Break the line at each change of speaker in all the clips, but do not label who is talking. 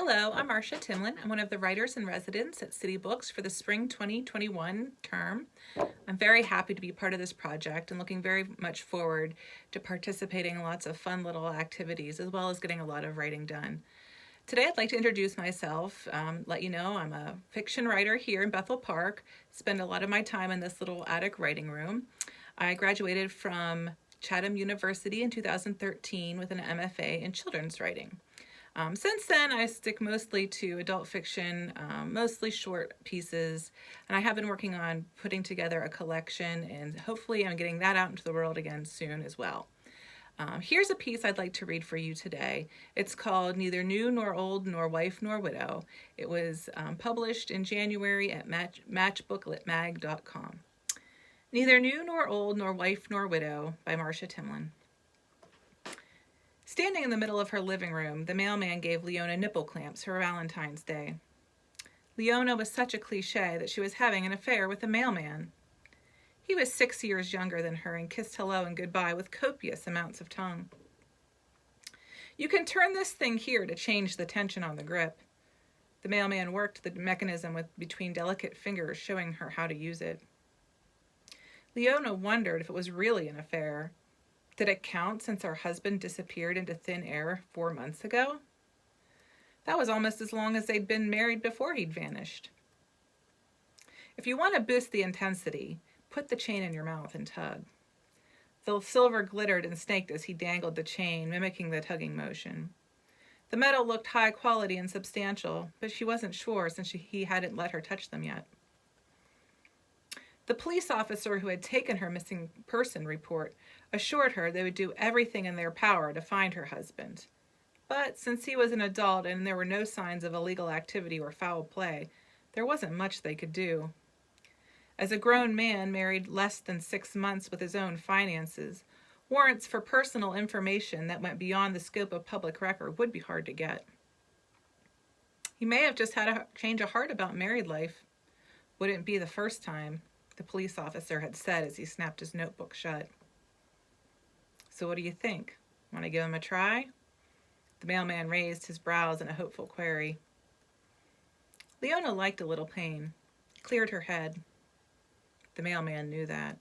Hello, I'm Marcia Timlin. I'm one of the writers in residence at City Books for the spring 2021 term. I'm very happy to be part of this project and looking very much forward to participating in lots of fun little activities as well as getting a lot of writing done. Today I'd like to introduce myself, let you know I'm a fiction writer here in Bethel Park, spend a lot of my time in this little attic writing room. I graduated from Chatham University in 2013 with an MFA in children's writing. Since then, I stick mostly to adult fiction, mostly short pieces, and I have been working on putting together a collection, and hopefully I'm getting that out into the world again soon as well. Here's a piece I'd like to read for you today. It's called Neither New Nor Old Nor Wife Nor Widow. It was published in January at matchbooklitmag.com. Neither New Nor Old Nor Wife Nor Widow by Marcia Timlin. Standing in the middle of her living room, the mailman gave Leona nipple clamps for Valentine's Day. Leona was such a cliché that she was having an affair with the mailman. He was 6 years younger than her and kissed hello and goodbye with copious amounts of tongue. You can turn this thing here to change the tension on the grip. The mailman worked the mechanism between delicate fingers, showing her how to use it. Leona wondered if it was really an affair. Did it count since her husband disappeared into thin air 4 months ago? That was almost as long as they'd been married before he'd vanished. If you want to boost the intensity, put the chain in your mouth and tug. The silver glittered and snaked as he dangled the chain, mimicking the tugging motion. The metal looked high quality and substantial, but she wasn't sure since he hadn't let her touch them yet. The police officer who had taken her missing person report assured her they would do everything in their power to find her husband. But since he was an adult and there were no signs of illegal activity or foul play, there wasn't much they could do. As a grown man married less than 6 months with his own finances, warrants for personal information that went beyond the scope of public record would be hard to get. He may have just had a change of heart about married life. Wouldn't be the first time, the police officer had said as he snapped his notebook shut. So what do you think? Want to give him a try? The mailman raised his brows in a hopeful query. Leona liked a little pain, cleared her head. The mailman knew that.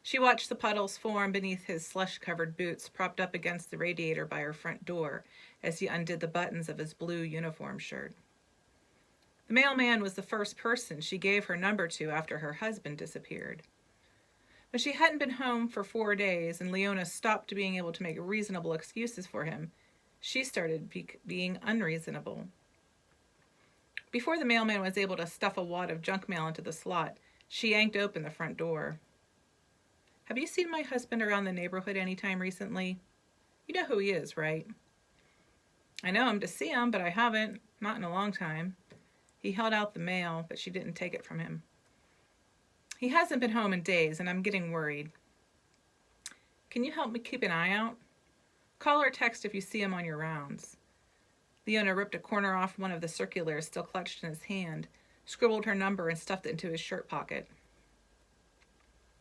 She watched the puddles form beneath his slush-covered boots propped up against the radiator by her front door as he undid the buttons of his blue uniform shirt. The mailman was the first person she gave her number to after her husband disappeared. When she hadn't been home for 4 days and Leona stopped being able to make reasonable excuses for him, she started being unreasonable. Before the mailman was able to stuff a wad of junk mail into the slot, she yanked open the front door. Have you seen my husband around the neighborhood any time recently? You know who he is, right? I know him to see him, but I haven't, not in a long time. He held out the mail, but she didn't take it from him. He hasn't been home in days, and I'm getting worried. Can you help me keep an eye out? Call or text if you see him on your rounds. Leona ripped a corner off one of the circulars still clutched in his hand, scribbled her number, and stuffed it into his shirt pocket.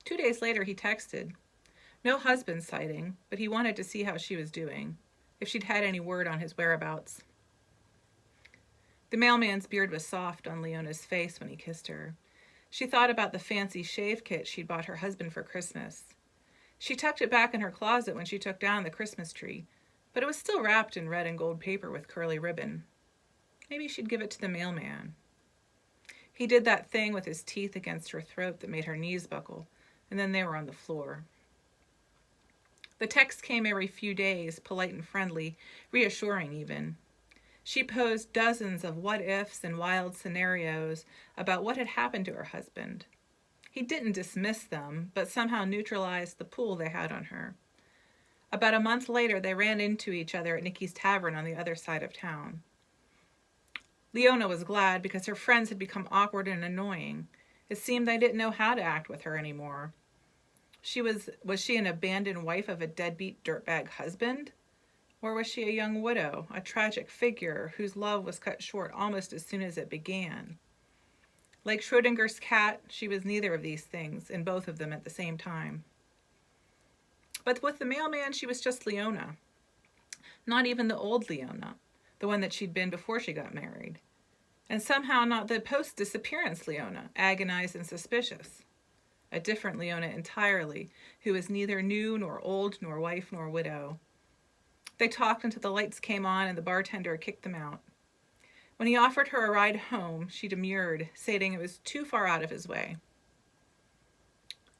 2 days later, he texted. No husband sighting, but he wanted to see how she was doing, if she'd had any word on his whereabouts. The mailman's beard was soft on Leona's face when he kissed her. She thought about the fancy shave kit she'd bought her husband for Christmas. She tucked it back in her closet when she took down the Christmas tree, but it was still wrapped in red and gold paper with curly ribbon. Maybe she'd give it to the mailman. He did that thing with his teeth against her throat that made her knees buckle, and then they were on the floor. The text came every few days, polite and friendly, reassuring even. She posed dozens of what-ifs and wild scenarios about what had happened to her husband. He didn't dismiss them, but somehow neutralized the pull they had on her. About a month later, they ran into each other at Nikki's Tavern on the other side of town. Leona was glad because her friends had become awkward and annoying. It seemed they didn't know how to act with her anymore. Was she an abandoned wife of a deadbeat dirtbag husband? Or was she a young widow, a tragic figure whose love was cut short almost as soon as it began? Like Schrodinger's cat, she was neither of these things, and both of them at the same time. But with the mailman, she was just Leona. Not even the old Leona. the one that she'd been before she got married. And somehow not the post-disappearance Leona, agonized and suspicious. A different Leona entirely, who was neither new nor old nor wife nor widow. They talked until the lights came on and the bartender kicked them out. When he offered her a ride home, she demurred, stating it was too far out of his way.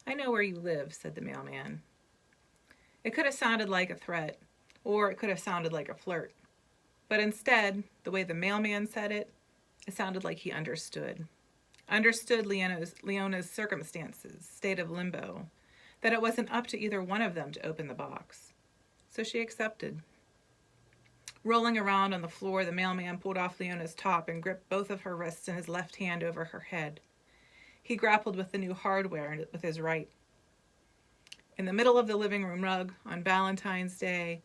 "I know where you live," said the mailman. It could have sounded like a threat, or it could have sounded like a flirt. But instead, the way the mailman said it, it sounded like he understood. Understood Leona's circumstances, state of limbo, that it wasn't up to either one of them to open the box. So she accepted. Rolling around on the floor, the mailman pulled off Leona's top and gripped both of her wrists in his left hand over her head. He grappled with the new hardware with his right. In the middle of the living room rug on Valentine's Day,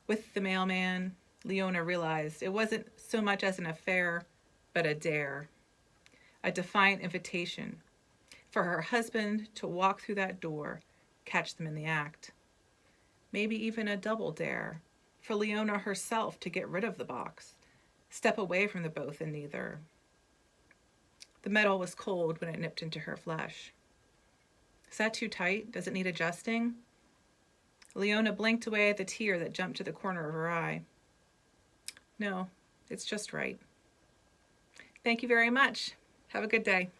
with the mailman, Leona realized it wasn't so much as an affair, but a dare. A defiant invitation for her husband to walk through that door, catch them in the act. Maybe even a double dare for Leona herself to get rid of the box, step away from the both and neither. The metal was cold when it nipped into her flesh. Is that too tight? Does it need adjusting? Leona blinked away at the tear that jumped to the corner of her eye. No, it's just right. Thank you very much. Have a good day.